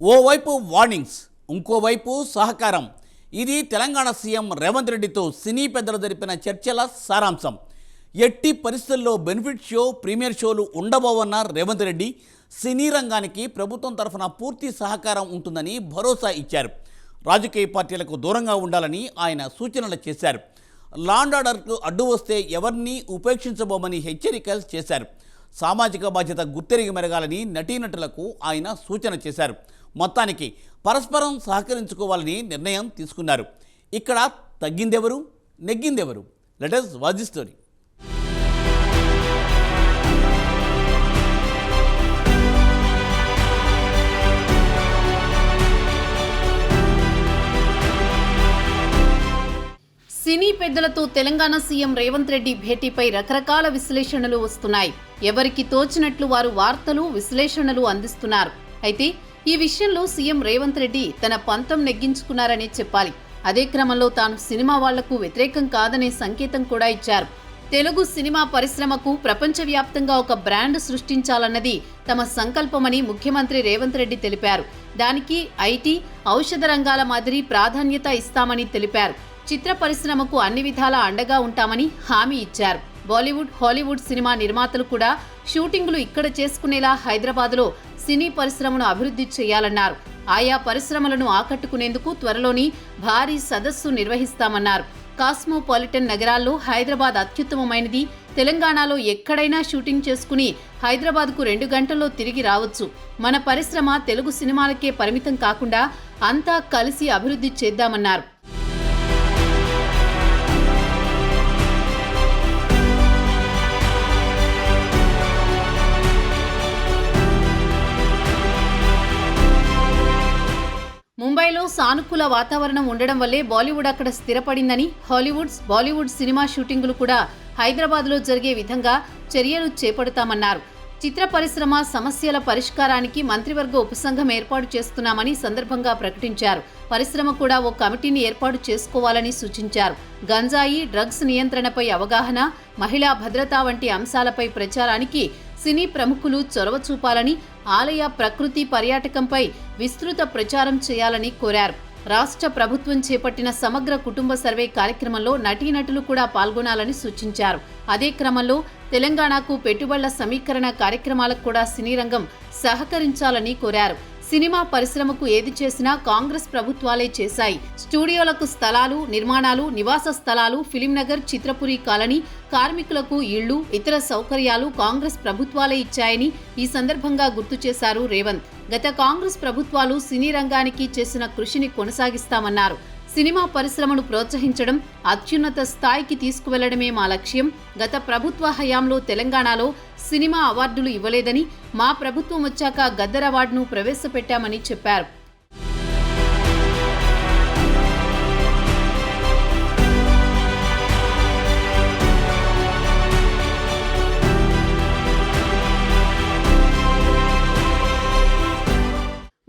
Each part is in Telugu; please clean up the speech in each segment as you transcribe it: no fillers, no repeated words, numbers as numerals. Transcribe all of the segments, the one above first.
ఓవైపు వార్నింగ్స్, ఇంకోవైపు సహకారం. ఇది తెలంగాణ సీఎం రేవంత్ రెడ్డితో సినీ పెద్దలు జరిపిన చర్చల సారాంశం. ఎట్టి పరిస్థితుల్లో బెనిఫిట్ షో, ప్రీమియర్ షోలు ఉండబోవన్న రేవంత్ రెడ్డి సినీ రంగానికి ప్రభుత్వం తరఫున పూర్తి సహకారం ఉంటుందని భరోసా ఇచ్చారు. రాజకీయ పార్టీలకు దూరంగా ఉండాలని ఆయన సూచనలు చేశారు. లాండ్ ఆర్డర్కు అడ్డు వస్తే ఎవరిని ఉపేక్షించబోమని హెచ్చరికలు చేశారు. సామాజిక బాధ్యత గుర్తెరిగి మెరగాలని నటీనటులకు ఆయన సూచన చేశారు. మొత్తానికి పరస్పరం సహకరించుకోవాలని నిర్ణయం తీసుకున్నారు. ఇక్కడ తగ్గిందెవరు, నెగ్గిందెవరు? Let us watch the story. సినీ పెద్దలతో తెలంగాణ సీఎం రేవంత్ రెడ్డి భేటీపై రకరకాల విశ్లేషణలు వస్తున్నాయి. ఎవరికి తోచినట్లు వారు వార్తలు, విశ్లేషణలు అందిస్తున్నారు. అయితే ఈ విషయంలో సీఎం రేవంత్ రెడ్డి తన పంతం నెగ్గించుకున్నారనే చెప్పాలి. అదే క్రమంలో తాను సినిమా వాళ్లకు వ్యతిరేకం కాదనే సంకేతం కూడా ఇచ్చారు. తెలుగు సినిమా పరిశ్రమకు ప్రపంచవ్యాప్తంగా ఒక బ్రాండ్ సృష్టించాలన్నది తమ సంకల్పమని ముఖ్యమంత్రి రేవంత్ రెడ్డి తెలిపారు. దానికి ఐటీ, ఔషధ రంగాల మాదిరి ప్రాధాన్యత ఇస్తామని తెలిపారు. చిత్ర పరిశ్రమకు అన్ని విధాలా అండగా ఉంటామని హామీ ఇచ్చారు. బాలీవుడ్, హాలీవుడ్ సినిమా నిర్మాతలు కూడా షూటింగులు ఇక్కడ చేసుకునేలా హైదరాబాద్లో సినీ పరిశ్రమను అభివృద్ధి చేయాలన్నారు. ఆయా పరిశ్రమలను ఆకట్టుకునేందుకు త్వరలోని భారీ సదస్సు నిర్వహిస్తామన్నారు. కాస్మోపాలిటన్ నగరాల్లో హైదరాబాద్ అత్యుత్తమమైనది. తెలంగాణలో ఎక్కడైనా షూటింగ్ చేసుకుని హైదరాబాద్కు 2 గంటల్లో తిరిగి రావచ్చు. మన పరిశ్రమ తెలుగు సినిమాలకే పరిమితం కాకుండా అంతా కలిసి అభివృద్ధి చేద్దామన్నారు. ముంబైలో సానుకూల వాతావరణం ఉండడం వల్లే బాలీవుడ్ అక్కడ స్థిరపడిందని, బాలీవుడ్ సినిమా షూటింగులు కూడా హైదరాబాద్లో జరిగే విధంగా చర్యలు చేపడతామన్నారు. చిత్ర పరిశ్రమ సమస్యల పరిష్కారానికి మంత్రివర్గ ఉపసంఘం ఏర్పాటు చేస్తున్నామని సందర్భంగా ప్రకటించారు. పరిశ్రమ కూడా ఓ కమిటీని ఏర్పాటు చేసుకోవాలని సూచించారు. గంజాయి, డ్రగ్స్ నియంత్రణపై అవగాహన, మహిళా భద్రత వంటి అంశాలపై ప్రచారానికి సినీ ప్రముఖులు చొరవ చూపాలని, ఆలయ ప్రకృతి పర్యాటకంపై విస్తృత ప్రచారం చేయాలని కోరారు. రాష్ట్ర ప్రభుత్వం చేపట్టిన సమగ్ర కుటుంబ సర్వే కార్యక్రమంలో నటీనటులు కూడా పాల్గొనాలని సూచించారు. అదే క్రమంలో తెలంగాణకు పెట్టుబడుల సమీకరణ కార్యక్రమాలకు కూడా సినీ రంగం సహకరించాలని కోరారు. సినిమా పరిశ్రమకు ఏది చేసినా కాంగ్రెస్ ప్రభుత్వాలే చేశాయి. స్టూడియోలకు స్థలాలు, నిర్మాణాలు, నివాస స్థలాలు, ఫిలిం నగర్, చిత్రపురి కాలనీ, కార్మికులకు ఇళ్లు, ఇతర సౌకర్యాలు కాంగ్రెస్ ప్రభుత్వాలే ఇచ్చాయని ఈ సందర్భంగా గుర్తు చేశారు రేవంత్. గత కాంగ్రెస్ ప్రభుత్వాలు సినీ రంగానికి చేసిన కృషిని కొనసాగిస్తామన్నారు. సినిమా పరిశ్రమను ప్రోత్సహించడం, అత్యున్నత స్థాయికి తీసుకువెళ్లడమే మా లక్ష్యం. గత ప్రభుత్వ హయాంలో తెలంగాణలో సినిమా అవార్డులు ఇవ్వలేదని, మా ప్రభుత్వం వచ్చాక గద్దర్ అవార్డును ప్రవేశపెట్టామని చెప్పారు.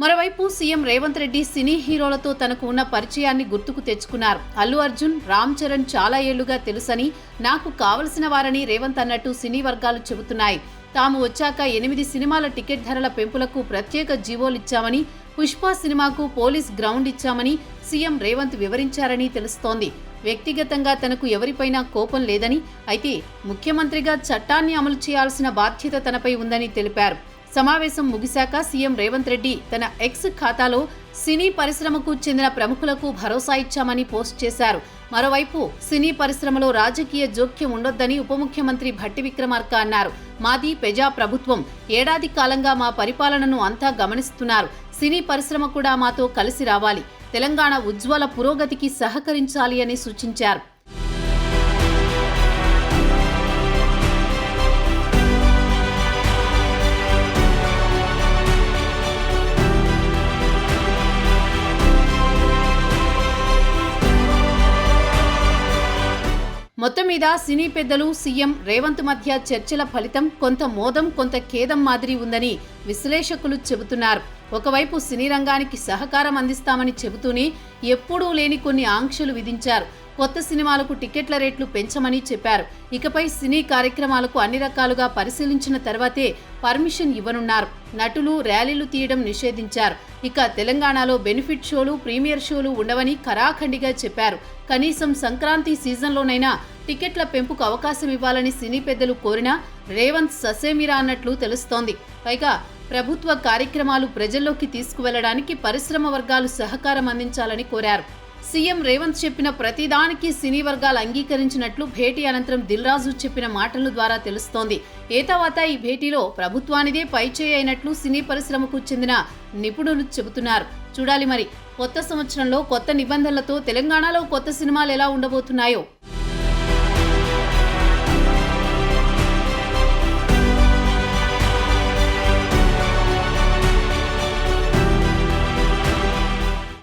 మరోవైపు సీఎం రేవంత్ రెడ్డి సినీ హీరోలతో తనకు ఉన్న పరిచయాన్ని గుర్తుకు తెచ్చుకున్నారు. అల్లు అర్జున్, రామ్ చరణ్ చాలా ఏళ్లుగా తెలుసని, నాకు కావలసిన వారని రేవంత్ అన్నట్టు సినీ వర్గాలు చెబుతున్నాయి. తాము వచ్చాక 8 సినిమాల టికెట్ ధరల పెంపులకు ప్రత్యేక జీవోలిచ్చామని, పుష్ప సినిమాకు పోలీస్ గ్రౌండ్ ఇచ్చామని సీఎం రేవంత్ వివరించారని తెలుస్తోంది. వ్యక్తిగతంగా తనకు ఎవరిపైనా కోపం లేదని, అయితే ముఖ్యమంత్రిగా చట్టాన్ని అమలు చేయాల్సిన బాధ్యత తనపై ఉందని తెలిపారు. సమావేశం ముగిశాక సీఎం రేవంత్ రెడ్డి తన ఎక్స్ ఖాతాలో సినీ పరిశ్రమకు చెందిన ప్రముఖులకు భరోసా ఇచ్చామని పోస్ట్ చేశారు. మరోవైపు సినీ పరిశ్రమలో రాజకీయ జోక్యం ఉండొద్దని ఉప ముఖ్యమంత్రి భట్టి విక్రమార్క అన్నారు. మాది ప్రజా ప్రభుత్వం, ఏడాది కాలంగా మా పరిపాలనను అంతా గమనిస్తున్నారు. సినీ పరిశ్రమ కూడా మాతో కలిసి రావాలి, తెలంగాణ ఉజ్వల పురోగతికి సహకరించాలి అని సూచించారు. మొత్తం మీద సినీ పెద్దలు, సీఎం రేవంత్ మధ్య చర్చల ఫలితం కొంత మోదం, కొంత ఖేదం మాదిరి ఉందని విశ్లేషకులు చెబుతున్నారు. ఒకవైపు సినీ రంగానికి సహకారం అందిస్తామని చెబుతూనే ఎప్పుడూ లేని కొన్ని ఆంక్షలు విధించారు. కొత్త సినిమాలకు టికెట్ల రేట్లు పెంచమని చెప్పారు. ఇకపై సినీ కార్యక్రమాలకు అన్ని రకాలుగా పరిశీలించిన తర్వాతే పర్మిషన్ ఇవ్వనున్నారు. నటులు ర్యాలీలు తీయడం నిషేధించారు. ఇక తెలంగాణలో బెనిఫిట్ షోలు, ప్రీమియర్ షోలు ఉండవని ఖరాఖండిగా చెప్పారు. కనీసం సంక్రాంతి సీజన్లోనైనా టికెట్ల పెంపుకు అవకాశం ఇవ్వాలని సినీ పెద్దలు కోరినా రేవంత్ ససేమిరా అన్నట్లు తెలుస్తోంది. పైగా ప్రభుత్వ కార్యక్రమాలు ప్రజల్లోకి తీసుకువెళ్లడానికి పరిశ్రమ వర్గాలు సహకారం అందించాలని కోరారు. సీఎం రేవంత్ చెప్పిన ప్రతిదానికి సినీ వర్గాలు అంగీకరించినట్లు భేటీ అనంతరం దిల్ రాజు చెప్పిన మాటల ద్వారా తెలుస్తోంది. ఏతావాత ఈ భేటీలో ప్రభుత్వానిదే పైచేయి అయినట్లు సినీ పరిశ్రమకు చెందిన నిపుణులు చెబుతున్నారు. చూడాలి మరి కొత్త సంవత్సరంలో కొత్త నిబంధనలతో తెలంగాణలో కొత్త సినిమాలు ఎలా ఉండబోతున్నాయో.